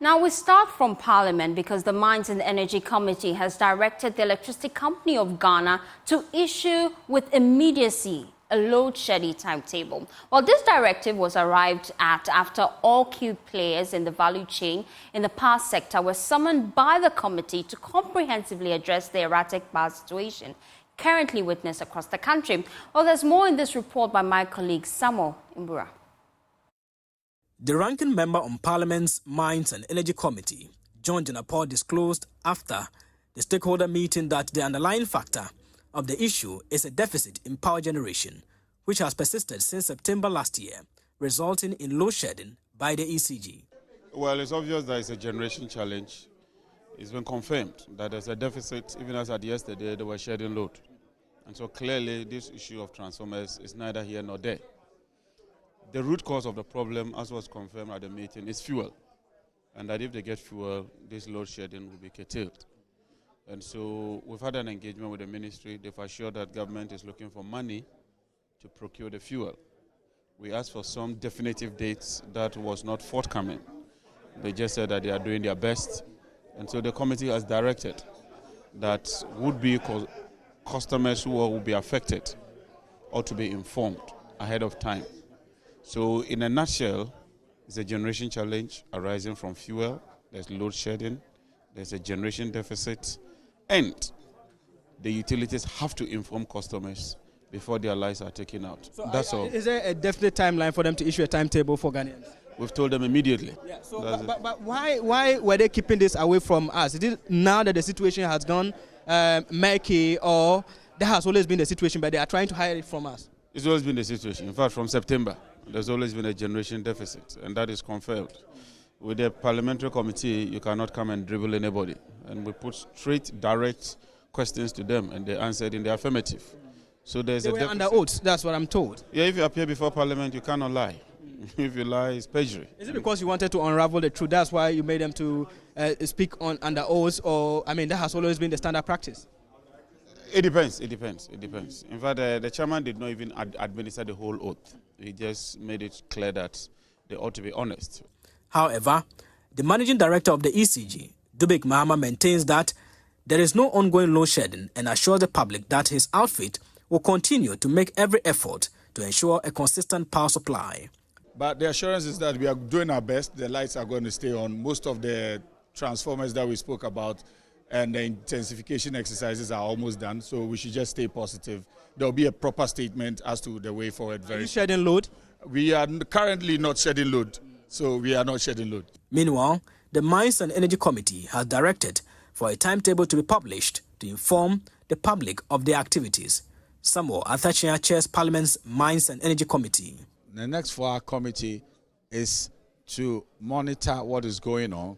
Now we start from Parliament because the Mines and Energy Committee has directed the Electricity Company of Ghana to issue with immediacy a load shedding timetable. Well, this directive was arrived at after all key players in the value chain in the power sector were summoned by the committee to comprehensively address the erratic power situation currently witnessed across the country. Well, there's more in this report by my colleague Samuel Mbura. The ranking member on Parliament's Mines and Energy Committee, John Janapor, disclosed after the stakeholder meeting that the underlying factor of the issue is a deficit in power generation, which has persisted since September last year, resulting in load shedding by the ECG. Well, it's obvious that it's a generation challenge. It's been confirmed that there's a deficit. Even as at yesterday, they were shedding load. And so clearly, this issue of transformers is neither here nor there. The root cause of the problem, as was confirmed at the meeting, is fuel. And that if they get fuel, this load shedding will be curtailed. And so we've had an engagement with the ministry. They've assured that government is looking for money to procure the fuel. We asked for some definitive dates that was not forthcoming. They just said that they are doing their best. And so the committee has directed that would-be customers who will be affected ought to be informed ahead of time. So in a nutshell, it's a generation challenge arising from fuel, there's load shedding, there's a generation deficit, and the utilities have to inform customers before their lives are taken out. So that's all. Is there a definite timeline for them to issue a timetable for Ghanaians? We've told them immediately. Yeah, so but why were they keeping this away from us? Is it now that the situation has gone murky, or that has always been the situation, but they are trying to hide it from us? It's always been the situation. In fact, from September, there's always been a generation deficit, and that is confirmed. With the parliamentary committee, you cannot come and dribble anybody. And we put straight, direct questions to them, and they answered in the affirmative. So there's they were under oath, that's what I'm told. Yeah, if you appear before parliament, you cannot lie. If you lie, it's perjury. Is it because you wanted to unravel the truth? That's why you made them to speak under oath, or, I mean, that has always been the standard practice? It depends. In fact, the chairman did not even administer the whole oath. He just made it clear that they ought to be honest. However, the managing director of the ECG, Dubik Mahama, maintains that there is no ongoing load shedding and assures the public that his outfit will continue to make every effort to ensure a consistent power supply. But the assurance is that we are doing our best. The lights are going to stay on. Most of the transformers that we spoke about and the intensification exercises are almost done, so we should just stay positive. There will be a proper statement as to the way forward. Are you shedding load? We are currently not shedding load, so we are not shedding load. Meanwhile, the Mines and Energy Committee has directed for a timetable to be published to inform the public of their activities. Samuel Athachia chairs Parliament's Mines and Energy Committee. The next for our committee is to monitor what is going on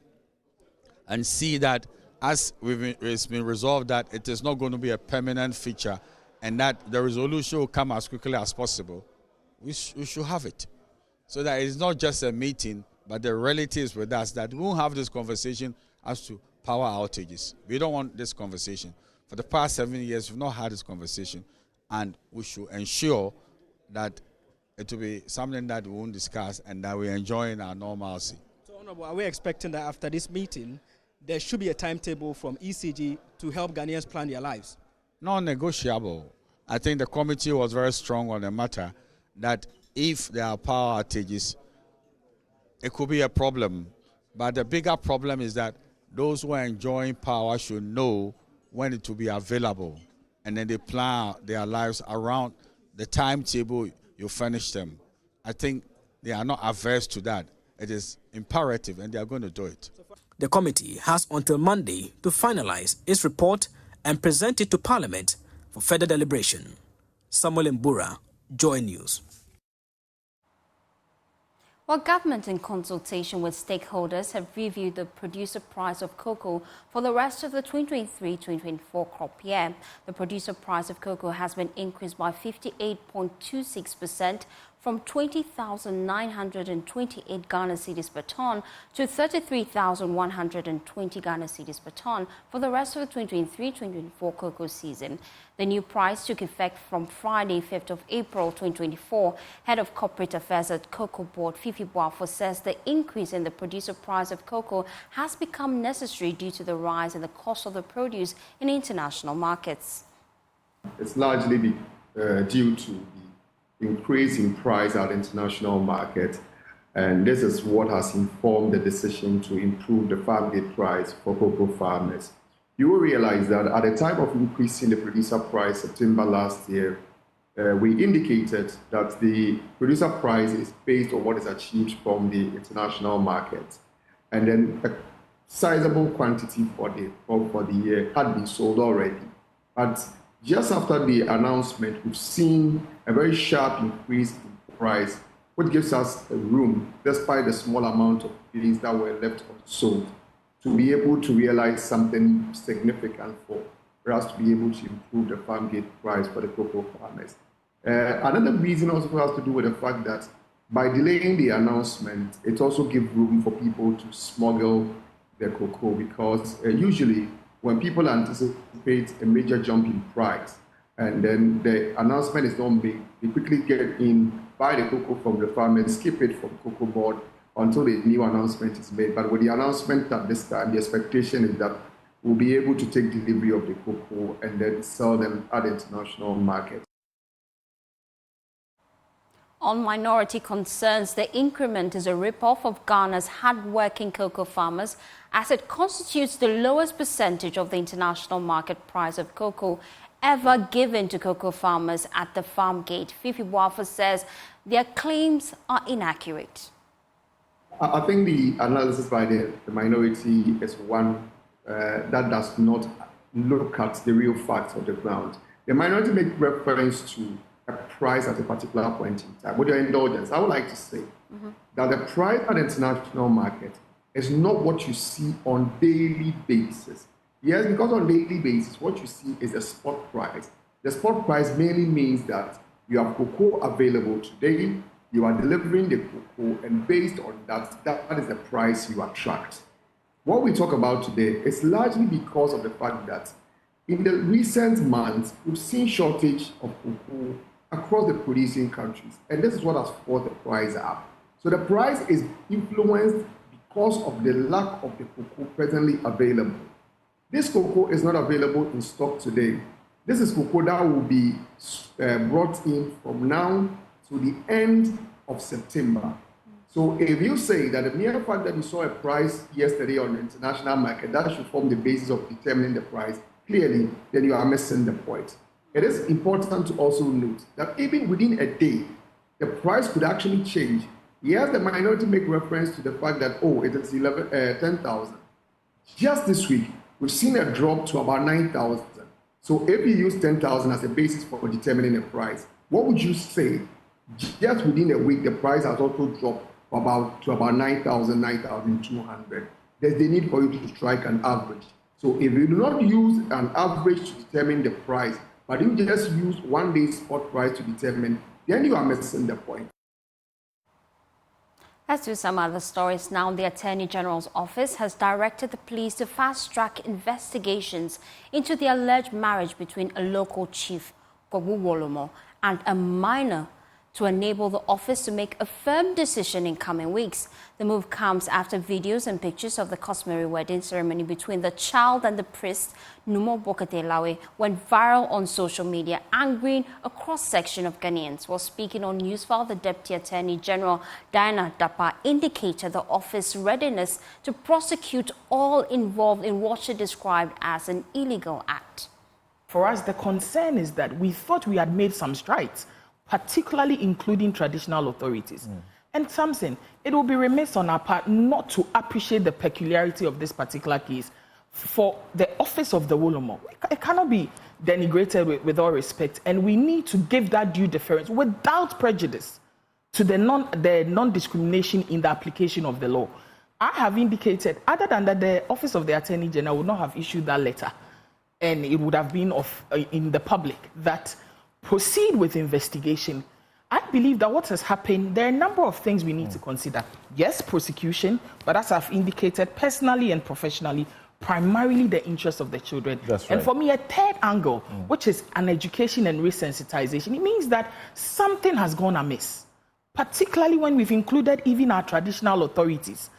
and see that as it's been resolved that it is not going to be a permanent feature and that the resolution will come as quickly as possible, we should have it. So that it's not just a meeting, but the reality is with us that we won't have this conversation as to power outages. We don't want this conversation. For the past 7 years, we've not had this conversation, and we should ensure that it will be something that we won't discuss and that we're enjoying our normalcy. So, Honorable, are we expecting that after this meeting, there should be a timetable from ECG to help Ghanaians plan their lives? Non-negotiable. I think the committee was very strong on the matter that if there are power outages, it could be a problem. But the bigger problem is that those who are enjoying power should know when it will be available. And then they plan their lives around the timetable you furnish them. I think they are not averse to that. It is imperative, and they are going to do it. The committee has until Monday to finalize its report and present it to Parliament for further deliberation. Samuel Mbura, Joy News. Well, government in consultation with stakeholders have reviewed the producer price of cocoa for the rest of the 2023-2024 crop year. The producer price of cocoa has been increased by 58.26% from 20,928 Ghana cedis per ton to 33,120 Ghana cedis per ton for the rest of the 2023-2024 cocoa season. The new price took effect from Friday, 5th of April 2024. Head of Corporate Affairs at Cocoa Board, Fifi Buaji, says the increase in the producer price of cocoa has become necessary due to the rise in the cost of the produce in international markets. It's largely due to the increase in price at the international market, and this is what has informed the decision to improve the farm gate price for cocoa farmers. You will realize that at the time of increasing the producer price September last year, we indicated that the producer price is based on what is achieved from the international market, and then a sizable quantity for the year had been sold already. But just after the announcement, we've seen a very sharp increase in price, which gives us a room, despite the small amount of feelings that were left unsold, to be able to realize something significant for us to be able to improve the farm gate price for the cocoa farmers. Another reason also has to do with the fact that by delaying the announcement, it also gives room for people to smuggle the cocoa, because usually when people anticipate a major jump in price and then the announcement is not made, they quickly get in, buy the cocoa from the farmers, skip it from Cocoa Board until the new announcement is made. But with the announcement at this time, the expectation is that we'll be able to take delivery of the cocoa and then sell them at the international market. On minority concerns, the increment is a rip-off of Ghana's hard-working cocoa farmers, as it constitutes the lowest percentage of the international market price of cocoa ever given to cocoa farmers at the farm gate. Fifi Buaji says their claims are inaccurate. I think the analysis by the minority is one that does not look at the real facts of the ground. The minority make reference to a price at a particular point in time. With your indulgence, I would like to say that the price at the international market is not what you see on daily basis. Yes, because on daily basis, what you see is a spot price. The spot price mainly means that you have cocoa available today, you are delivering the cocoa, and based on that, that is the price you attract. What we talk about today is largely because of the fact that in the recent months, we've seen shortage of cocoa across the producing countries, and this is what has forced the price up. So the price is influenced because of the lack of the cocoa presently available. This cocoa is not available in stock today. This is cocoa that will be brought in from now to the end of September. So if you say that the mere fact that you saw a price yesterday on the international market, that should form the basis of determining the price, clearly, then you are missing the point. It is important to also note that even within a day, the price could actually change. Yes, the minority make reference to the fact that, oh, it is 10,000. Just this week, we've seen a drop to about 9,000. So if you use 10,000 as a basis for determining a price, what would you say? Just within a week, the price has also dropped to about 9,000, 9,200. There's the need for you to strike an average. So if you do not use an average to determine the price, but you just use one day's spot price to determine, then you are missing the point. Let's do some other stories now. The Attorney General's office has directed the police to fast-track investigations into the alleged marriage between a local chief, Kobu Wolomo, and a minor, to enable the office to make a firm decision in coming weeks. The move comes after videos and pictures of the customary wedding ceremony between the child and the priest, Numo Bokatelawe, went viral on social media, angering a cross-section of Ghanaians. While speaking on Newsfile, the Deputy Attorney General, Diana Dapa, indicated the office's readiness to prosecute all involved in what she described as an illegal act. For us, the concern is that we thought we had made some strides, particularly including traditional authorities. And Samson, it will be remiss on our part not to appreciate the peculiarity of this particular case for the office of the Wolomo. It cannot be denigrated with all respect, and we need to give that due deference without prejudice to the non-discrimination in the application of the law. I have indicated, other than that, the Office of the Attorney General would not have issued that letter, and it would have been in the public, that proceed with investigation. I believe that what has happened, there are a number of things we need to consider. Yes, prosecution, but as I've indicated, personally and professionally, primarily the interests of the children. That's right. And for me, a third angle, which is an education and resensitization, it means that something has gone amiss, particularly when we've included even our traditional authorities,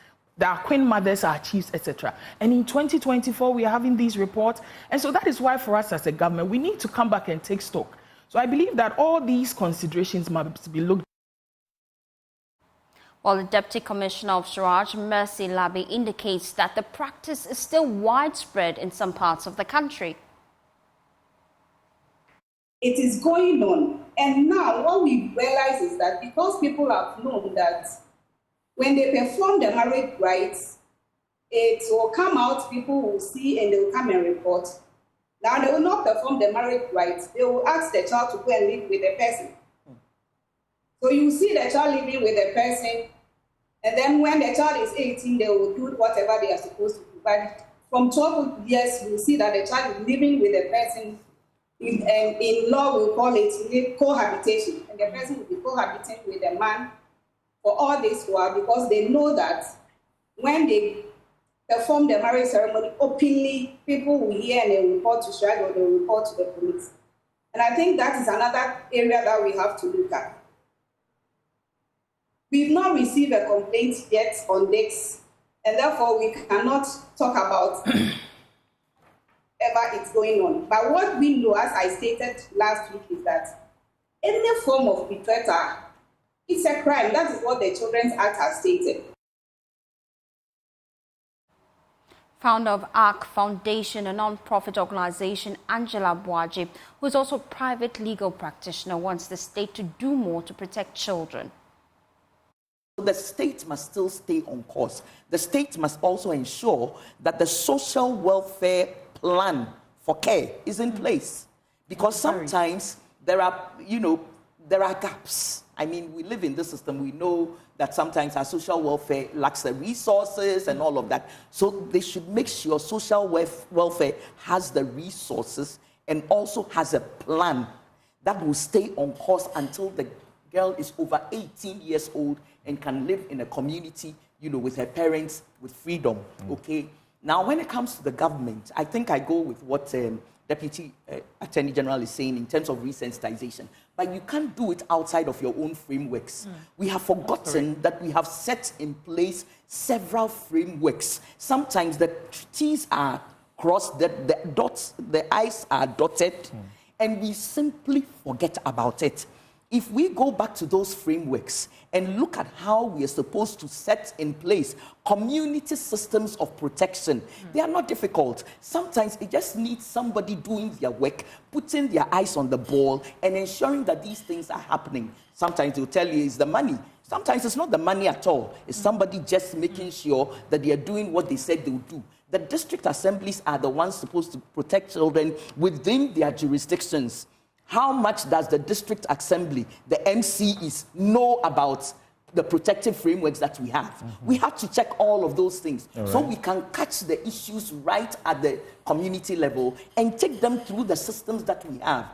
our queen mothers, our chiefs, etc. And in 2024, we are having these reports. And so that is why for us as a government, we need to come back and take stock. So I believe that all these considerations must be looked at. While the Deputy Commissioner of Suraj, Mercy Labi, indicates that the practice is still widespread in some parts of the country. It is going on. And now what we realize is that because people have known that when they perform the marriage rites, it will come out, people will see, and they will come and report. Now they will not perform the marriage rites. They will ask the child to go and live with the person. So you see the child living with the person, and then when the child is 18, they will do whatever they are supposed to do. But from 12 years, you see that the child is living with the person. In law, we call it cohabitation. And the person will be cohabiting with the man for all this while, because they know that when they perform the marriage ceremony openly, people will hear and they will report to Suraj or they will report to the police. And I think that is another area that we have to look at. We've not received a complaint yet on this, and therefore we cannot talk about ever it's going on. But what we know, as I stated last week, is that any form of betrayal, it's a crime. That is what the Children's Act has stated. Founder of ARC Foundation, a non-profit organization, Angela Buaji, who is also a private legal practitioner, wants the state to do more to protect children. The state must still stay on course. The state must also ensure that the social welfare plan for care is in place. Because sometimes there are gaps. I mean, we live in this system. We know that sometimes our social welfare lacks the resources and all of that. So they should make sure social welfare has the resources and also has a plan that will stay on course until the girl is over 18 years old and can live in a community, with her parents, with freedom, okay? Now, when it comes to the government, I think I go with what Deputy Attorney General is saying in terms of resensitization. But you can't do it outside of your own frameworks. We have forgotten that we have set in place several frameworks. Sometimes the T's are crossed, the I's are dotted, and we simply forget about it. If we go back to those frameworks and look at how we are supposed to set in place community systems of protection, they are not difficult. Sometimes it just needs somebody doing their work, putting their eyes on the ball, and ensuring that these things are happening. Sometimes they'll tell you it's the money. Sometimes it's not the money at all. It's somebody just making sure that they are doing what they said they'll do. The district assemblies are the ones supposed to protect children within their jurisdictions. How much does the district assembly, the MCs, know about the protective frameworks that we have? We have to check all of those things so we can catch the issues right at the community level and take them through the systems that we have.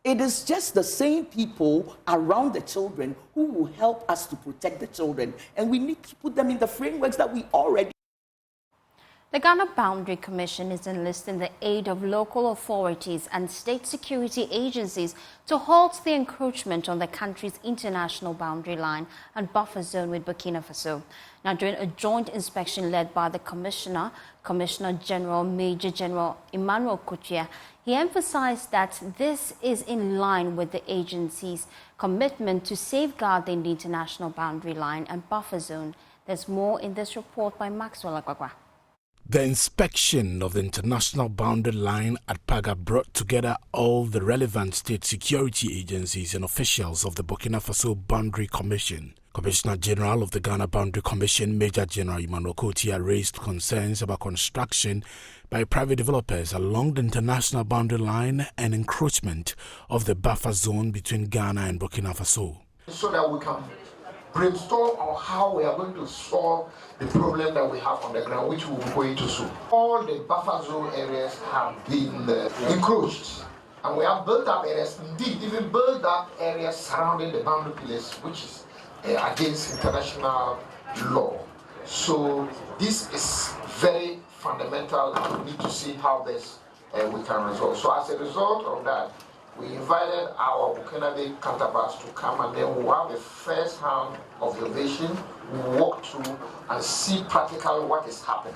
It is just the same people around the children who will help us to protect the children, and we need to put them in the frameworks that we already. The Ghana Boundary Commission is enlisting the aid of local authorities and state security agencies to halt the encroachment on the country's international boundary line and buffer zone with Burkina Faso. Now, during a joint inspection led by the Commissioner General Major General Emmanuel Kutia, he emphasized that this is in line with the agency's commitment to safeguarding the international boundary line and buffer zone. There's more in this report by Maxwell Agwagwa. The inspection of the international boundary line at Paga brought together all the relevant state security agencies and officials of the Burkina Faso Boundary Commission. Commissioner General of the Ghana Boundary Commission, Major General Emmanuel Kutia, raised concerns about construction by private developers along the international boundary line and encroachment of the buffer zone between Ghana and Burkina Faso. So that we can brainstorm on how we are going to solve the problem that we have on the ground, which we will go into soon. All the buffer zone areas have been encroached And we have built up areas, indeed, even built up areas surrounding the boundary pillars, which is against international law. So this is very fundamental, and we need to see how this we can resolve. So as a result of that, we invited our Burkinabe counterparts to come, and then we'll have a first-hand observation, we'll walk through and see practically what is happening.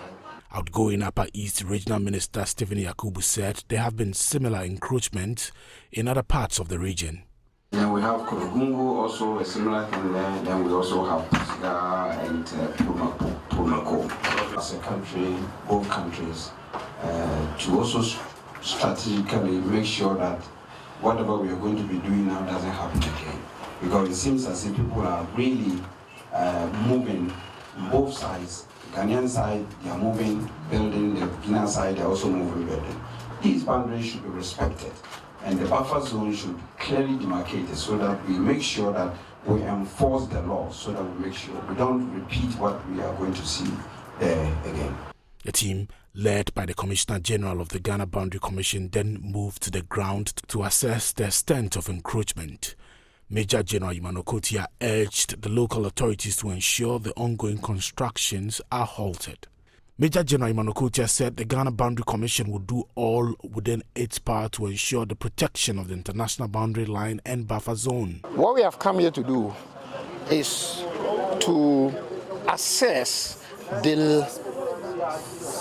Outgoing Upper East Regional Minister Stephen Yakubu said there have been similar encroachments in other parts of the region. Then we have Kologungu, also a similar thing there. Then we also have Pasiga and Pumako. As a country, both countries, to also strategically make sure that whatever we are going to be doing now doesn't happen again. Because it seems as if people are really moving on both sides. The Ghanaian side, they are moving, building. The Burkina side, they are also moving, building. These boundaries should be respected. And the buffer zone should clearly demarcate it so that we make sure that we enforce the law, so that we make sure we don't repeat what we are going to see there again. The team, led by the Commissioner General of the Ghana Boundary Commission, then moved to the ground to assess the extent of encroachment. Major General Emmanuel Kotia urged the local authorities to ensure the ongoing constructions are halted. Major General Emmanuel Kotia said the Ghana Boundary Commission would do all within its power to ensure the protection of the international boundary line and buffer zone. What we have come here to do is to assess the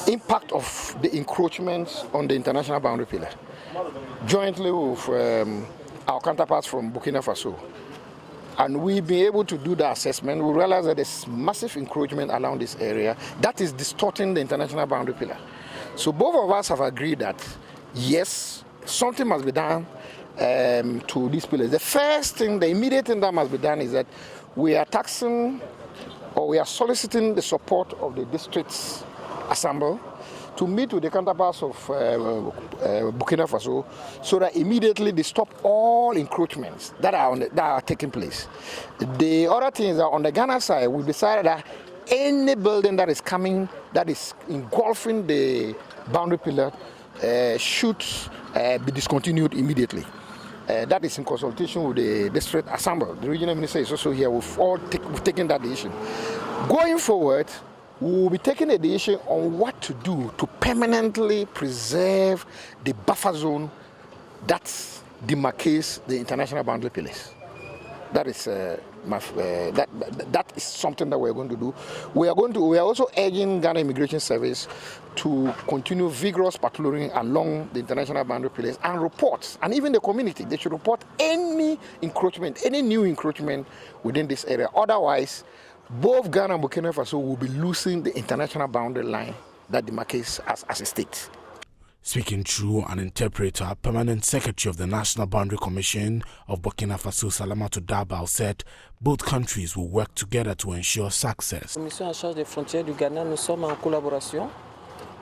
impact of the encroachments on the international boundary pillar, jointly with our counterparts from Burkina Faso. And we've been able to do the assessment. We realize that there's massive encroachment around this area that is distorting the international boundary pillar. So both of us have agreed that, yes, something must be done to these pillars. The first thing, the immediate thing that must be done is that we are taxing, or we are soliciting the support of the districts assembled to meet with the counterparts of Burkina Faso, so that immediately they stop all encroachments that are taking place. The other thing is that on the Ghana side, we decided that any building that is coming, that is engulfing the boundary pillar, should be discontinued immediately. That is in consultation with the district assembly. The regional minister is also here. We've taken that decision. Going forward, we will be taking a decision on what to do to permanently preserve the buffer zone that demarcates the international boundary pillars. That is that is something that we're going to do. We are also urging Ghana Immigration Service to continue vigorous patrolling along the international boundary pillars and reports, and even the community, they should report any encroachment, any new encroachment within this area. Otherwise, both Ghana and Burkina Faso will be losing the international boundary line that demarcates us as a state. Speaking through an interpreter, Permanent Secretary of the National Boundary Commission of Burkina Faso, Salamatu Dabal, said both countries will work together to ensure success. Commission en charge des frontières du Ghana, nous sommes en collaboration.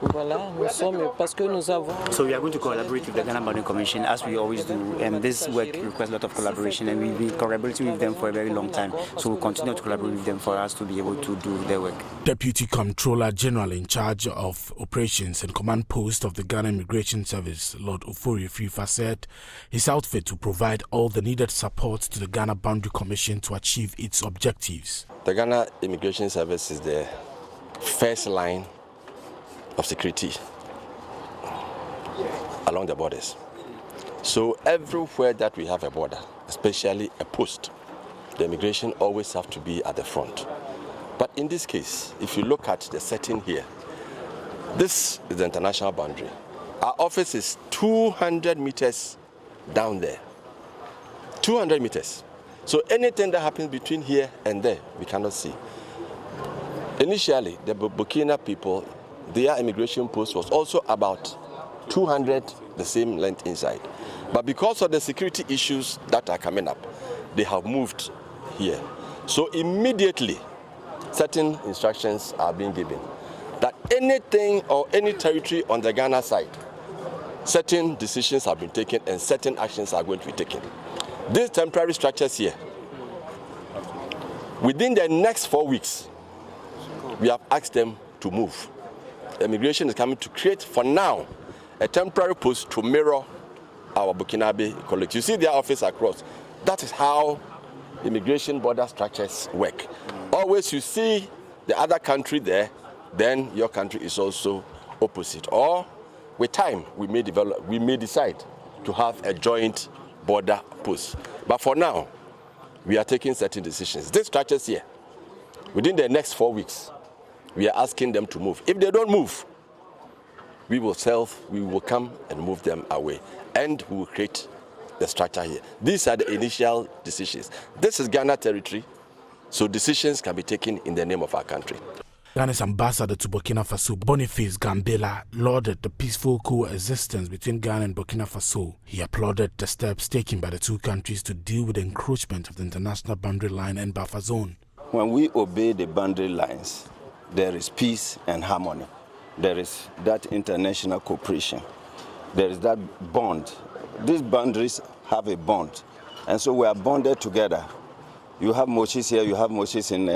Voilà, nous sommes parce que nous avons. So we are going to collaborate with the Ghana Boundary Commission as we always do, and this work requires a lot of collaboration, and we've been collaborating with them for a very long time. So we'll continue to collaborate with them for us to be able to do their work. Deputy Comptroller General in charge of operations and command post of the Ghana Immigration Service, Lord Ofori Fifa, said his outfit will provide all the needed support to the Ghana Boundary Commission to achieve its objectives. The Ghana Immigration Service is the first line of security along the borders. So everywhere that we have a border, especially a post, the immigration always have to be at the front. But in this case, if you look at the setting here, this is the international boundary. Our office is 200 meters down there. 200 meters. So anything that happens between here and there, we cannot see. Initially, the Burkina people, their immigration post was also about 200, the same length inside. But because of the security issues that are coming up, they have moved here. So immediately, certain instructions are being given that anything or any territory on the Ghana side, certain decisions have been taken and certain actions are going to be taken. These temporary structures here, within the next 4 weeks, we have asked them to move. Immigration is coming to create, for now, a temporary post to mirror our Burkinabe colleagues. You see their office across. That is how immigration border structures work. Always you see the other country there, then your country is also opposite. Or with time, we may decide to have a joint border post. But for now, we are taking certain decisions. These structures here, within the next 4 weeks, we are asking them to move. If they don't move, we will come and move them away, and we will create the structure here. These are the initial decisions. This is Ghana territory, so decisions can be taken in the name of our country. Ghana's ambassador to Burkina Faso, Boniface Gambela, lauded the peaceful coexistence between Ghana and Burkina Faso. He applauded the steps taken by the two countries to deal with the encroachment of the international boundary line and buffer zone. When we obey the boundary lines, there is peace and harmony. There is that international cooperation. There is that bond. These boundaries have a bond, and so we are bonded together. You have Moshes here, you have Moshes in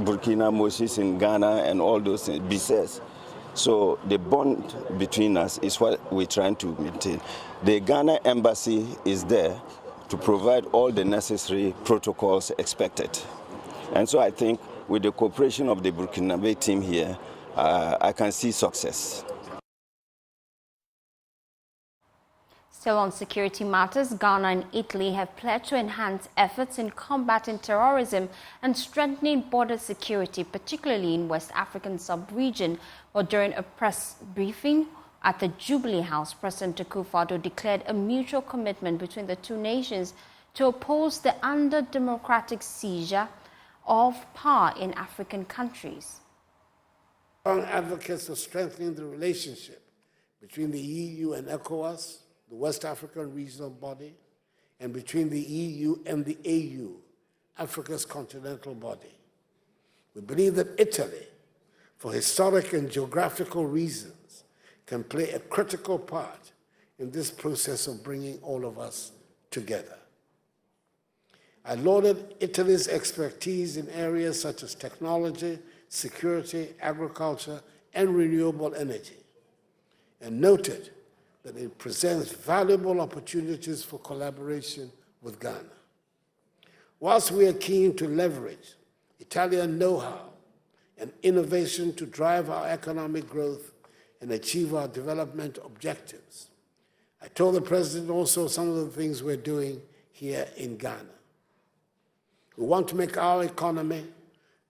Burkina, Moshes in Ghana, and all those things, BCS. So the bond between us is what we're trying to maintain. The Ghana embassy is there to provide all the necessary protocols expected. And so I think with the cooperation of the Burkinabe team here, I can see success. Still on security matters, Ghana and Italy have pledged to enhance efforts in combating terrorism and strengthening border security, particularly in West African sub-region. Well, during a press briefing at the Jubilee House, President Akufo-Addo declared a mutual commitment between the two nations to oppose the undemocratic seizure of power in African countries. Strong advocates of strengthening the relationship between the EU and ECOWAS, the West African regional body, and between the EU and the AU, Africa's continental body. We believe that Italy, for historic and geographical reasons, can play a critical part in this process of bringing all of us together. I lauded Italy's expertise in areas such as technology, security, agriculture, and renewable energy, and noted that it presents valuable opportunities for collaboration with Ghana. Whilst we are keen to leverage Italian know-how and innovation to drive our economic growth and achieve our development objectives, I told the President also some of the things we're doing here in Ghana. We want to make our economy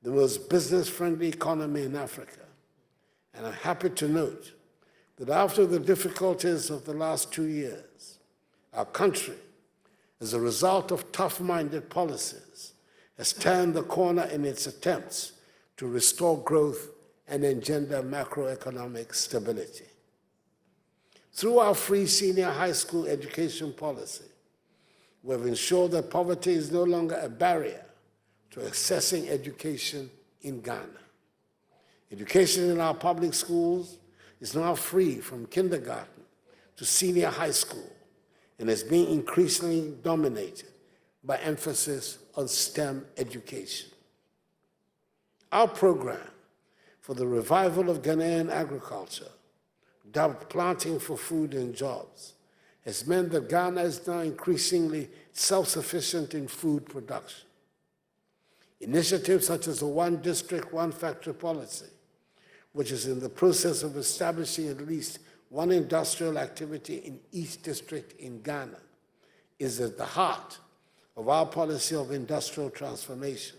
the most business-friendly economy in Africa. And I'm happy to note that after the difficulties of the last 2 years, our country, as a result of tough-minded policies, has turned the corner in its attempts to restore growth and engender macroeconomic stability. Through our free senior high school education policy, we have ensured that poverty is no longer a barrier to accessing education in Ghana. Education in our public schools is now free from kindergarten to senior high school and is being increasingly dominated by emphasis on STEM education. Our program for the revival of Ghanaian agriculture, dubbed Planting for Food and Jobs, has meant that Ghana is now increasingly self-sufficient in food production. Initiatives such as the One District, One Factory policy, which is in the process of establishing at least one industrial activity in each district in Ghana, is at the heart of our policy of industrial transformation.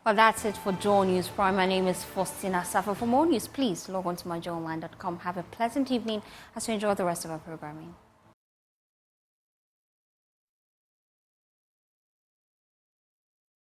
Well, that's it for Joy News Prime. My name is Faustina Safa. For more news, please log on to myjoyonline.com. Have a pleasant evening as you enjoy the rest of our programming.